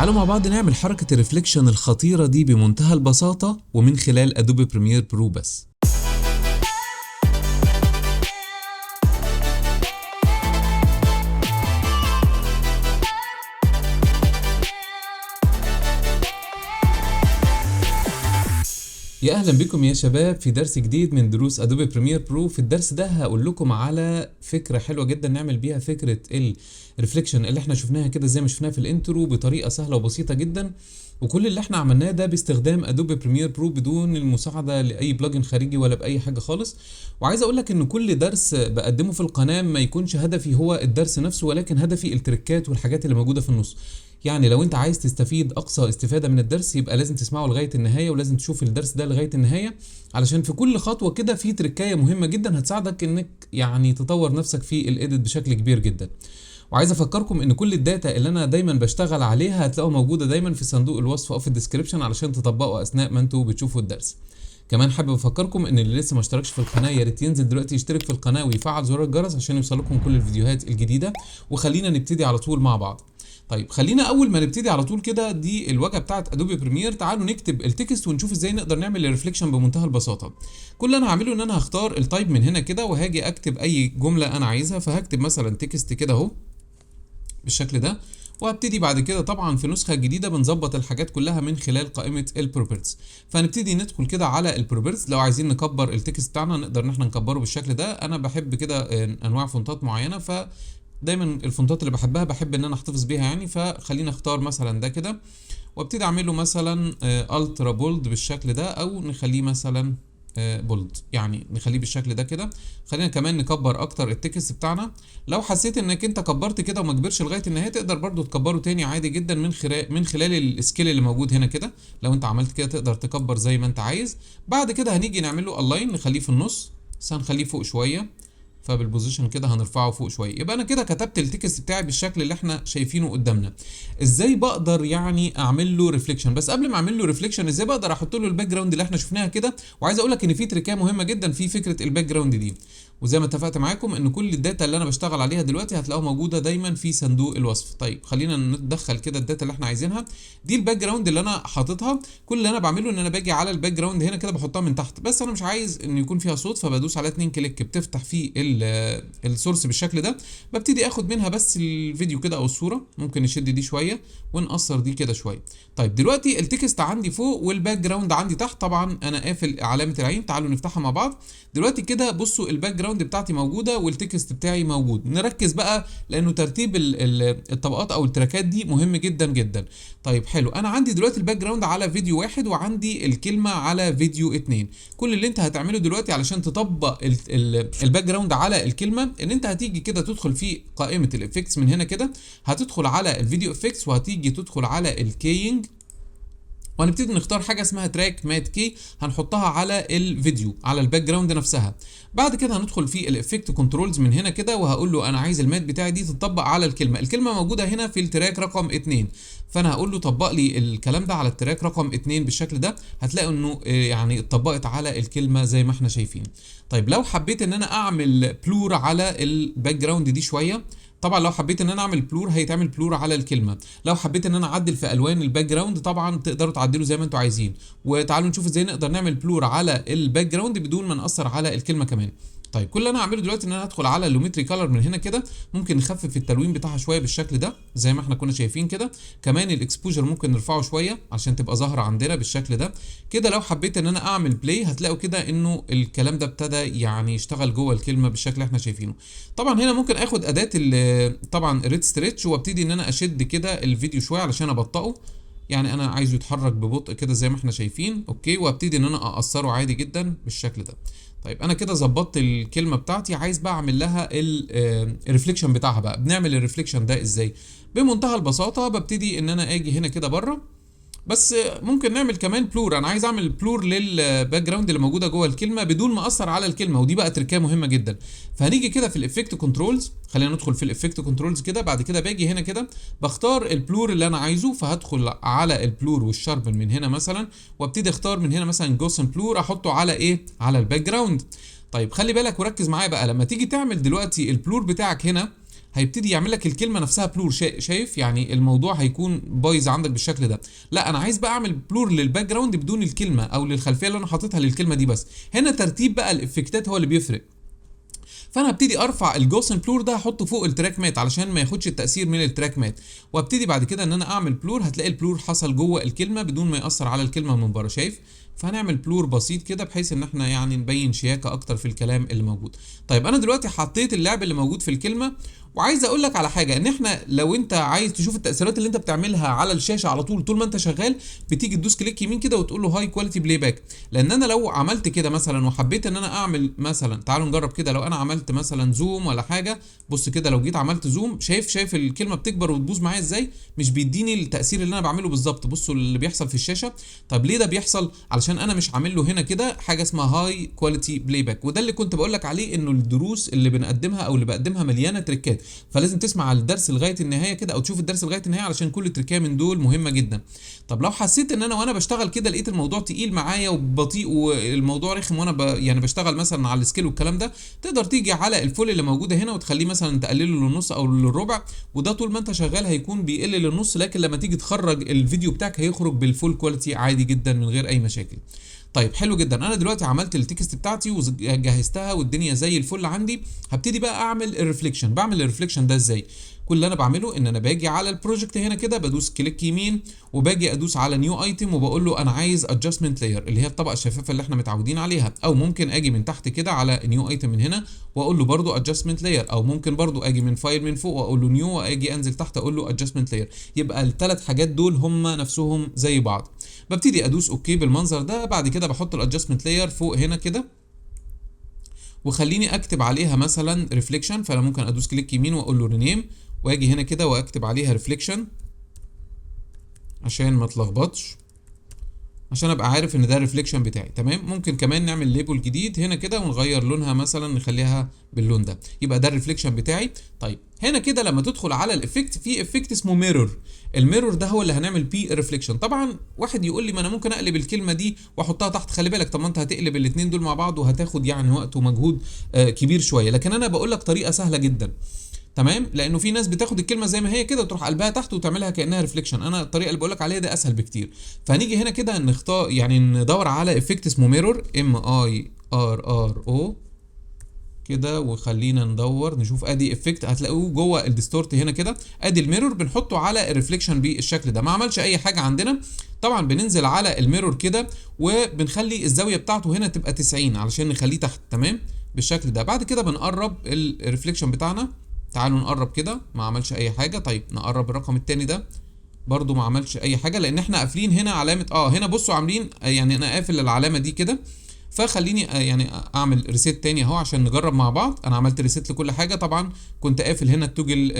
تعالوا مع بعض نعمل حركة الريفليكشن الخطيرة دي بمنتهى البساطة ومن خلال ادوبي بريمير برو بس. يا اهلا بكم يا شباب في درس جديد من دروس ادوبي بريمير برو. في الدرس ده هقول لكم على فكره حلوه جدا نعمل بيها فكره الريفليكشن اللي احنا شفناها كده زي ما شفناها في الانترو بطريقه سهله وبسيطه جدا، وكل اللي احنا عملناه ده باستخدام ادوبي بريمير برو بدون المساعده لاي بلجن خارجي ولا باي حاجه خالص. وعايز اقول لك ان كل درس بقدمه في القناه ما يكونش هدفي هو الدرس نفسه، ولكن هدفي التريكات والحاجات اللي موجوده في النص. يعني لو انت عايز تستفيد اقصى استفادة من الدرس يبقى لازم تسمعه لغاية النهاية، ولازم تشوف الدرس ده لغاية النهاية، علشان في كل خطوة كده في تركاية مهمة جدا هتساعدك انك يعني تطور نفسك في الايديت بشكل كبير جدا. وعايز افكركم ان كل الداتا اللي انا دايما بشتغل عليها هتلاقوها موجودة دايما في صندوق الوصف او في الديسكريبشن علشان تطبقوا اثناء ما انتوا بتشوفوا الدرس. كمان حابب افكركم ان اللي لسه ما اشتركش في القناه يا ريت ينزل دلوقتي يشترك في القناه ويفعل زر الجرس عشان يوصلكم كل الفيديوهات الجديده، وخلينا نبتدي على طول مع بعض. طيب خلينا اول ما نبتدي على طول كده، دي الواجهه بتاعت ادوبي بريمير. تعالوا نكتب التكست ونشوف ازاي نقدر نعمل الريفليكشن بمنتهى البساطه. كل اللي انا هعمله ان انا هختار التايب من هنا كده وهاجي اكتب اي جمله انا عايزها، فهكتب مثلا تكست كده اهو بالشكل ده، وهبتدي بعد كده طبعا في نسخه جديده بنظبط الحاجات كلها من خلال قائمه البروبرتيز. فهنبتدي ندخل كده على البروبرتيز. لو عايزين نكبر التكست بتاعنا نقدر ان احنا نكبره بالشكل ده. انا بحب كده انواع فونتات معينه، ف دايما الفونتات اللي بحبها بحب ان انا احتفظ بيها يعني، فخلينا اختار مثلا ده كده وابتدي اعمل له مثلا الترا بولد بالشكل ده، او نخليه مثلا بولد، يعني نخليه بالشكل ده كده. خلينا كمان نكبر اكتر التكست بتاعنا. لو حسيت انك انت كبرت كده وما كبرش لغايه النهايه تقدر برضو تكبره تاني عادي جدا من خلال السكيل اللي موجود هنا كده. لو انت عملت كده تقدر تكبر زي ما انت عايز. بعد كده هنيجي نعمل له الاين، نخليه في النص بس هنخليه فوق شويه، فبالبوزيشن كده هنرفعه فوق شويه. يبقى انا كده كتبت التكست بتاعي بالشكل اللي احنا شايفينه قدامنا. ازاي بقدر يعني اعمل له ريفليكشن؟ بس قبل ما اعمل له ريفليكشن ازاي بقدر احط له الباك جراوند اللي احنا شفناها كده؟ وعايز اقول لك ان في تريكه مهمه جدا في فكره الباك جراوند دي، وزي ما اتفقت معاكم ان كل الداتا اللي انا بشتغل عليها دلوقتي هتلاقوها موجوده دايما في صندوق الوصف. طيب خلينا ندخل كده الداتا اللي احنا عايزينها. دي الباك جراوند اللي انا حاططها. كل اللي انا بعمله ان انا باجي على الباك جراوند هنا كده بحطها من تحت، بس انا مش عايز ان يكون فيها صوت، فبدوس على 2 كليك بتفتح فيه السورس بالشكل ده. ببتدي اخد منها بس الفيديو كده او الصوره، ممكن نشد دي شويه ونقصر دي كده شويه. طيب دلوقتي التكست عندي فوق والباك جراوند عندي تحت. طبعا انا قافل علامه العين، تعالوا نفتحها مع بعض. دلوقتي كده بصوا الباك جراوند بتاعتي موجوده والتكست بتاعي موجود. نركز بقى لانه ترتيب الطبقات او التراكات دي مهم جدا جدا. طيب حلو، انا عندي دلوقتي الباك جراوند على فيديو واحد وعندي الكلمه على فيديو 2. كل اللي انت هتعمله دلوقتي علشان تطبق الباك جراوند على الكلمه ان انت هتيجي كده تدخل في قائمه الافكتس من هنا كده، هتدخل على الفيديو افكتس وهتيجي تدخل على الكينج، وهنبتدي نختار حاجه اسمها تراك مات كي هنحطها على الفيديو على الباك جراوند نفسها. بعد كده هندخل في الافكت كنترولز من هنا كده وهقول له انا عايز المات بتاعي دي تطبق على الكلمه موجوده هنا في التراك رقم 2، فانا هقول له طبق لي الكلام ده على التراك رقم 2 بالشكل ده. هتلاقوا انه يعني اتطبقت على الكلمه زي ما احنا شايفين. طيب لو حبيت ان انا اعمل بلور على الباك جراوند دي شويه، طبعا لو حبيت ان انا اعمل بلور هيتعمل بلور على الكلمه. لو حبيت ان انا اعدل في الوان الباك جراوند طبعا تقدروا تعدلوا زي ما انتوا عايزين. وتعالوا نشوف ازاي نقدر نعمل بلور على الباك جراوند بدون ما ناثر على الكلمه كمان. طيب كل اللي انا هعمله دلوقتي ان انا هدخل على اللومتري كلر من هنا كده، ممكن نخفف التلوين بتاعها شويه بالشكل ده زي ما احنا كنا شايفين كده. كمان الاكسبوجر ممكن نرفعه شويه عشان تبقى ظاهره عندنا بالشكل ده كده. لو حبيت ان انا اعمل بلاي هتلاقوا كده انه الكلام ده ابتدى يعني يشتغل جوه الكلمه بالشكل اللي احنا شايفينه. طبعا هنا ممكن اخد اداه طبعا ريد ستريتش وابتدي ان انا اشد كده الفيديو شويه علشان ابطئه، يعني انا عايزه يتحرك ببطء كده زي ما احنا شايفين. اوكي، وابتدي ان انا اقصره عادي جدا بالشكل ده. طيب انا كده ظبطت الكلمه بتاعتي، عايز بقى اعمل لها الريفليكشن بتاعها. بقى بنعمل الريفليكشن ده ازاي؟ بمنتهى البساطه ببتدي ان انا اجي هنا كده بره، بس ممكن نعمل كمان بلور. انا عايز اعمل بلور للباك جراوند اللي موجوده جوه الكلمه بدون ما اثر على الكلمه، ودي بقى تركيه مهمه جدا. فهنيجي كده في الافكت كنترولز، خلينا ندخل في الافكت كنترولز كده. بعد كده باجي هنا كده بختار البلور اللي انا عايزه، فهدخل على البلور والشاربن من هنا مثلا، وابتدي اختار من هنا مثلا جوسن بلور احطه على ايه؟ على الباك جراوند. طيب خلي بالك وركز معايا بقى، لما تيجي تعمل دلوقتي البلور بتاعك هنا هيبتدي يعمل لك الكلمه نفسها بلور. شايف يعني الموضوع هيكون بايظ عندك بالشكل ده. لا انا عايز بقى اعمل بلور للباك جراوند بدون الكلمه او للخلفيه اللي انا حاططها للكلمه دي بس. هنا ترتيب بقى الافكتات هو اللي بيفرق. فانا هبتدي ارفع الجوسن بلور ده احطه فوق التراك مات علشان ما ياخدش التاثير من التراك مات، وابتدي بعد كده ان انا اعمل بلور. هتلاقي البلور حصل جوه الكلمه بدون ما ياثر على الكلمه من بره. شايف؟ فهنعمل بلور بسيط كده بحيث ان احنا يعني نبين شياكه اكتر في الكلام اللي موجود. طيب انا دلوقتي حطيت اللعب اللي موجود في الكلمه، وعايز اقول لك على حاجه، ان احنا لو انت عايز تشوف التاثيرات اللي انت بتعملها على الشاشه على طول ما انت شغال، بتيجي تدوس كليك يمين كده وتقول له هاي كواليتي بلاي باك. لان انا لو عملت كده مثلا وحبيت ان انا اعمل مثلا، تعالوا نجرب كده، لو انا عملت مثلا زوم ولا حاجه، بص كده لو جيت عملت زوم، شايف الكلمه بتكبر وتبوظ معايا ازاي؟ مش بيديني التاثير اللي انا بعمله بالظبط. بصوا اللي بيحصل في الشاشه. طب ليه ده بيحصل؟ علشان انا مش عامل له هنا كده حاجه اسمها هاي كواليتي بلاي باك. وده اللي كنت بقول لك عليه، انه الدروس اللي بنقدمها او اللي بقدمها مليانه تريكات، فلازم تسمع الدرس لغايه النهايه كده او تشوف الدرس لغايه النهايه علشان كل تريكه من دول مهمه جدا. طب لو حسيت ان انا وانا بشتغل كده لقيت الموضوع تقيل معايا وبطيء والموضوع رخم وانا يعني بشتغل مثلا على السكيل والكلام ده، تقدر تيجي على الفول اللي موجوده هنا وتخليه مثلا تقلله للنص او للربع، وده طول ما انت شغال هيكون بيقل للنص، لكن لما تيجي تخرج الفيديو بتاعك هيخرج بالفول كواليتي عادي جدا من غير اي مشاكل. طيب حلو جدا. انا دلوقتي عملت التكست بتاعتي وجهزتها والدنيا زي الفل عندي. هبتدي بقى اعمل الريفليكشن. بعمل الريفليكشن ده ازاي؟ كل اللي انا بعمله ان انا باجي على البروجكت هنا كده، بدوس كليك يمين وباجي ادوس على نيو ايتم وبقول له انا عايز ادجستمنت لاير اللي هي الطبقه الشفافه اللي احنا متعودين عليها، او ممكن اجي من تحت كده على نيو ايتم من هنا واقول له برده ادجستمنت لاير، او ممكن برده اجي من فايل من فوق واقول له نيو واجي انزل تحت اقول له ادجستمنت لاير. يبقى الثلاث حاجات دول هم نفسهم زي بعض. ببتدي ادوس اوكي بالمنظر ده. بعد كده بحط الادجستمنت لاير فوق هنا كده وخليني اكتب عليها مثلا ريفليكشن، فانا ممكن ادوس كليك يمين واقول له رينيم واجي هنا كده واكتب عليها ريفليكشن عشان ما اتلخبطش، عشان ابقى عارف ان ده الريفليكشن بتاعي. تمام. ممكن كمان نعمل ليبل جديد هنا كده ونغير لونها مثلا نخليها باللون ده، يبقى ده الريفليكشن بتاعي. طيب هنا كده لما تدخل على الافكت، في افكت اسمه ميرور. الميرور ده هو اللي هنعمل بيه الريفليكشن. طبعا واحد يقول لي ما انا ممكن اقلب الكلمه دي واحطها تحت. خلي بالك، طب ما انت هتقلب الاثنين دول مع بعض وهتاخد يعني وقت ومجهود كبير شويه، لكن انا بقول لك طريقه سهله جدا. تمام. لانه في ناس بتاخد الكلمه زي ما هي كده وتروح قلبها تحت وتعملها كانها ريفليكشن. انا الطريقه اللي بقول لك عليها ده اسهل بكتير. فهنيجي هنا كده نختار يعني ندور على افكت اسمه ميرور، MIRRO كده، وخلينا ندور نشوف. ادي افكت هتلاقوه جوه الديستورت هنا كده. ادي الميرور بنحطه على الريفليكشن بالشكل ده. ما عملش اي حاجه عندنا. طبعا بننزل على الميرور كده وبنخلي الزاويه بتاعته هنا تبقى 90 علشان نخليه تحت. تمام بالشكل ده. بعد كده بنقرب الريفليكشن بتاعنا. تعالوا نقرب كده. ما عملش اي حاجه. طيب نقرب الرقم الثاني ده، برضو ما عملش اي حاجه لان احنا قافلين هنا علامه هنا بصوا عاملين يعني انا قافل العلامه دي كده. فخليني يعني اعمل ريسيت تاني اهو عشان نجرب مع بعض. انا عملت ريسيت لكل حاجه. طبعا كنت قافل هنا التوجل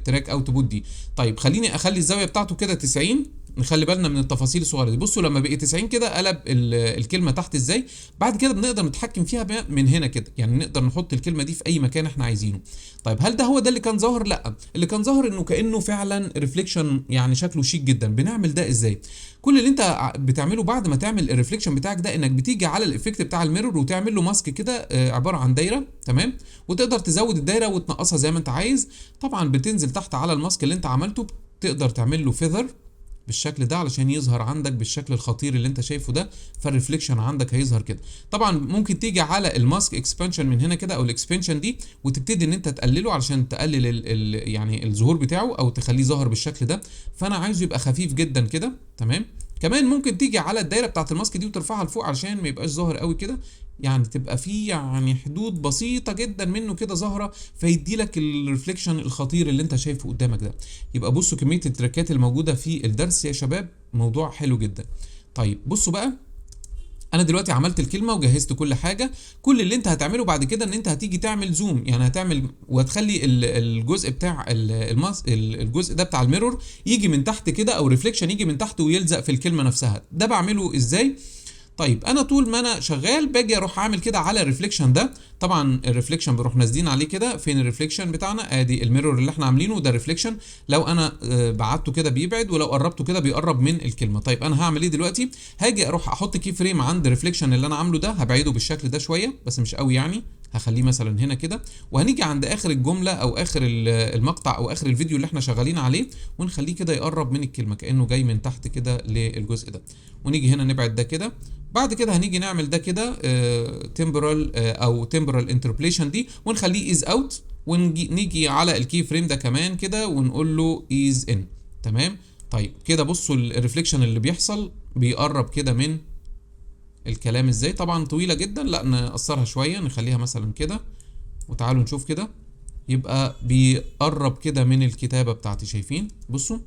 تراك اوتبوت دي. طيب خليني اخلي الزاويه بتاعته كده 90. نخلي بالنا من التفاصيل الصغيره دي. بصوا لما بقي 90 كده قلب الكلمه تحت ازاي. بعد كده بنقدر نتحكم فيها من هنا كده، يعني نقدر نحط الكلمه دي في اي مكان احنا عايزينه. طيب هل ده هو ده اللي كان ظاهر؟ لا، اللي كان ظاهر انه كانه فعلا ريفليكشن، يعني شكله شيك جدا. بنعمل ده ازاي؟ كل اللي انت بتعمله بعد ما تعمل الريفليكشن بتاعك ده انك بتيجي على الايفكت بتاع الميرور وتعمل له ماسك كده عباره عن دايره. تمام. وتقدر تزود الدايره وتنقصها زي ما انت عايز. طبعا بتنزل تحت على الماسك اللي انت عملته، تقدر تعمل له فيذر بالشكل ده علشان يظهر عندك بالشكل الخطير اللي انت شايفه ده. فالريفليكشن عندك هيظهر كده. طبعا ممكن تيجي على الماسك اكسبانشن من هنا كده او الاكسبانشن دي وتبتدي ان انت تقلله علشان تقلل يعني الظهور بتاعه او تخليه ظاهر بالشكل ده. فانا عايزه يبقى خفيف جدا كده. تمام. كمان ممكن تيجي على الدايره بتاعت الماسك دي وترفعها لفوق علشان ما يبقاش ظاهر قوي كده، يعني تبقى فيه يعني حدود بسيطه جدا منه كده ظاهره، فيدي لك الريفليكشن الخطير اللي انت شايفه قدامك ده. يبقى بصوا كميه التريكات الموجوده في الدرس يا شباب، موضوع حلو جدا. طيب بصوا بقى، انا دلوقتي عملت الكلمه وجهزت كل حاجه. كل اللي انت هتعمله بعد كده ان انت هتيجي تعمل زوم، يعني هتعمل وهتخلي الجزء بتاع الجزء ده بتاع الميرور يجي من تحت كده، او ريفليكشن يجي من تحت ويلزق في الكلمه نفسها. ده بعمله ازاي؟ طيب انا طول ما انا شغال باجي اروح اعمل كده على الريفليكشن ده. طبعا الريفليكشن بنروح نازلين عليه كده. فين الريفليكشن بتاعنا؟ ادي الميرور اللي احنا عاملينه ده ريفليكشن. لو انا بعدته كده بيبعد، ولو قربته كده بيقرب من الكلمه. طيب انا هعمل ايه دلوقتي؟ هاجي اروح احط كي فريم عند الريفليكشن اللي انا عامله ده. هبعده بالشكل ده شويه بس مش قوي يعني، هخليه مثلا هنا كده، وهنيجي عند اخر الجمله او اخر المقطع او اخر الفيديو اللي احنا شغالين عليه، ونخليه كده يقرب من الكلمه كانه جاي من تحت كده للجزء ده، ونيجي هنا نبعد ده كده. بعد كده هنيجي نعمل ده كده تمبرال او تمبرال انتربوليشن دي، ونخليه از اوت، ونيجي على الكي فريم ده كمان كده ونقول له از ان. تمام. طيب كده بصوا الريفليكشن اللي بيحصل بيقرب كده من الكلام ازاي. طبعا طويله جدا، لا نقصرها شويه نخليها مثلا كده، وتعالوا نشوف كده. يبقى بيقرب كده من الكتابه بتاعتي، شايفين؟ بصوا.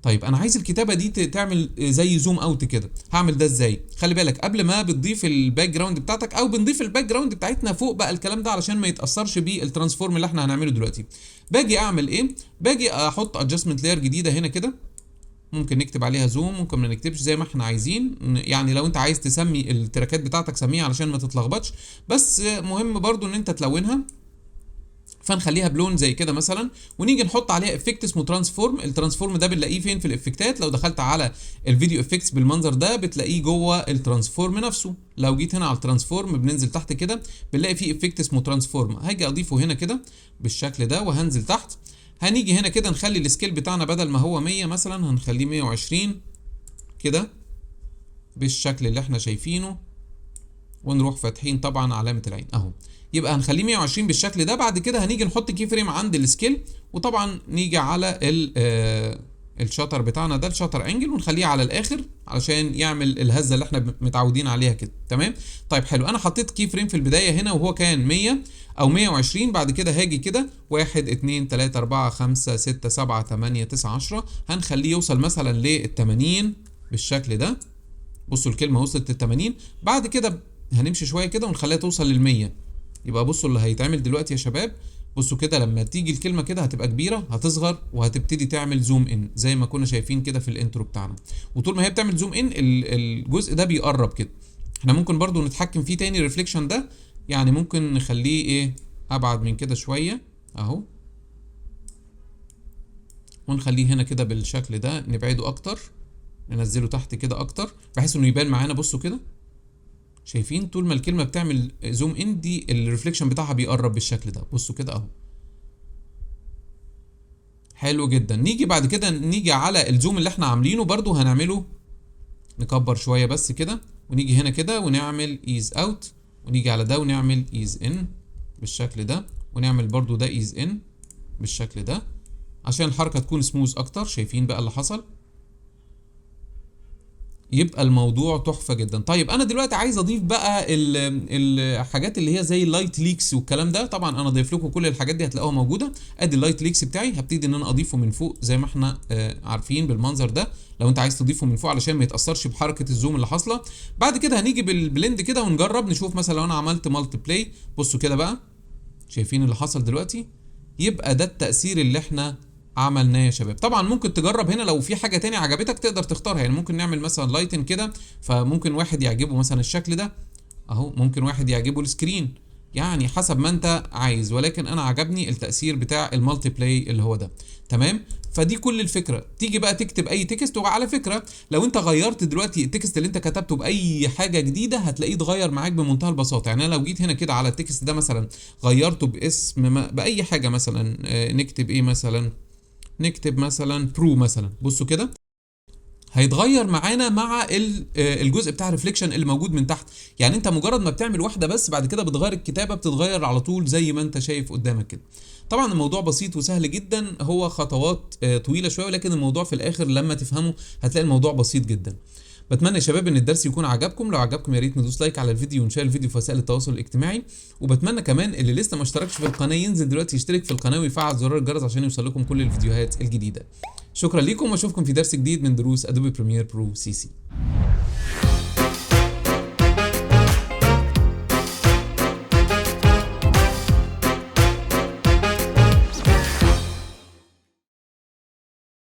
طيب انا عايز الكتابه دي تعمل زي زوم اوت كده، هعمل ده ازاي؟ خلي بالك قبل ما بتضيف الباك جراوند بتاعتك، او بنضيف الباك جراوند بتاعتنا فوق بقى الكلام ده علشان ما يتاثرش بالترانسفورم اللي احنا هنعمله دلوقتي. باجي اعمل ايه؟ باجي احط ادجستمنت لاير جديده هنا كده، ممكن نكتب عليها زوم، ممكن ما نكتبش زي ما احنا عايزين، يعني لو انت عايز تسمي التراكات بتاعتك سميها علشان ما تتلخبطش، بس مهم برضو ان انت تلونها. فنخليها بلون زي كده مثلا، ونيجي نحط عليها افكت اسمه ترانسفورم. الترانسفورم ده بنلاقيه فين؟ في الافكتات. لو دخلت على الفيديو افكتس بالمنظر ده بتلاقيه جوه الترانسفورم نفسه. لو جيت هنا على الترانسفورم بننزل تحت كده بنلاقي فيه افكت اسمه ترانسفورم، هاجي اضيفه هنا كده بالشكل ده، وهنزل تحت. هنيجي هنا كده نخلي السكيل بتاعنا بدل ما هو 100 مثلا هنخليه 120 كده بالشكل اللي احنا شايفينه، ونروح فاتحين طبعا علامة العين اهو. يبقى هنخليه 120 بالشكل ده. بعد كده هنيجي نحط كي فريم عند السكيل، وطبعا نيجي على الشاتر بتاعنا ده، الشاتر انجل، ونخليه على الاخر علشان يعمل الهزه اللي احنا متعودين عليها كده. تمام. طيب حلو، انا حطيت كي فريم في البدايه هنا وهو كان 100 او 120. بعد كده هاجي كده 1 2 3 4 5 6 7 8 9 10، هنخليه يوصل مثلا لل 80 بالشكل ده. بصوا الكلمه وصلت لل 80. بعد كده هنمشي شويه كده ونخليها توصل لل 100. يبقى بصوا اللي هيتعمل دلوقتي يا شباب، بصوا كده لما تيجي الكلمه كده هتبقى كبيره، هتصغر وهتبتدي تعمل زوم ان زي ما كنا شايفين كده في الانترو بتاعنا. وطول ما هي بتعمل زوم ان الجزء ده بيقرب كده. احنا ممكن برضو نتحكم فيه تاني الريفليكشن ده، يعني ممكن نخليه ايه ابعد من كده شويه اهو، ونخليه هنا كده بالشكل ده، نبعده اكتر، ننزله تحت كده اكتر بحيث انه يبان معانا. بصوا كده شايفين طول ما الكلمه بتعمل زوم ان دي الريفليكشن بتاعها بيقرب بالشكل ده. بصوا كده اهو، حلو جدا. نيجي بعد كده نيجي على الزوم اللي احنا عاملينه برضو هنعمله نكبر شويه بس كده، ونيجي هنا كده ونعمل ايز اوت، ونيجي على ده ونعمل ايز ان بالشكل ده، ونعمل برضو ده ايز ان بالشكل ده عشان الحركه تكون سموز اكتر. شايفين بقى اللي حصل؟ يبقى الموضوع تحفه جدا. طيب انا دلوقتي عايز اضيف بقى الحاجات اللي هي زي اللايت ليكس والكلام ده. طبعا انا ضايف لكم كل الحاجات دي هتلاقوها موجوده. ادي اللايت ليكس بتاعي، هبتدي ان انا اضيفه من فوق زي ما احنا عارفين بالمنظر ده. لو انت عايز تضيفه من فوق علشان ما يتاثرش بحركه الزوم اللي حاصله. بعد كده هنيجي بالبلند كده ونجرب نشوف مثلا لو انا عملت مالتي بلاي. بصوا كده بقى، شايفين اللي حصل دلوقتي؟ يبقى ده التاثير اللي احنا عملناه يا شباب. طبعا ممكن تجرب هنا لو في حاجه تاني عجبتك تقدر تختارها، يعني ممكن نعمل مثلا لايتن كده، فممكن واحد يعجبه مثلا الشكل ده اهو، ممكن واحد يعجبه السكرين، يعني حسب ما انت عايز. ولكن انا عجبني التاثير بتاع المالتي بلاي اللي هو ده. تمام. فدي كل الفكره. تيجي بقى تكتب اي تكست، وعلى فكره لو انت غيرت دلوقتي التكست اللي انت كتبته باي حاجه جديده هتلاقيه اتغير معاك بمنتهى البساطه. يعني انا لو جيت هنا كده على التكست ده مثلا غيرته باسم باي حاجه، مثلا نكتب ايه مثلا، نكتب مثلا برو مثلا. بصوا كده هيتغير معانا مع الجزء بتاع ريفليكشن اللي موجود من تحت. يعني انت مجرد ما بتعمل واحده بس بعد كده بتغير الكتابه، بتتغير على طول زي ما انت شايف قدامك كده. طبعا الموضوع بسيط وسهل جدا، هو خطوات طويله شويه، ولكن الموضوع في الاخر لما تفهمه هتلاقي الموضوع بسيط جدا. بتمنى يا شباب ان الدرس يكون عجبكم. لو عجبكم يا ريت ندوس لايك على الفيديو ونشير الفيديو في وسائل التواصل الاجتماعي. وبتمنى كمان اللي لسه ما اشتركش في القناه ينزل دلوقتي يشترك في القناه ويفعل زرار الجرس عشان يوصل لكم كل الفيديوهات الجديده. شكرا لكم، واشوفكم في درس جديد من دروس ادوبي بريمير برو CC.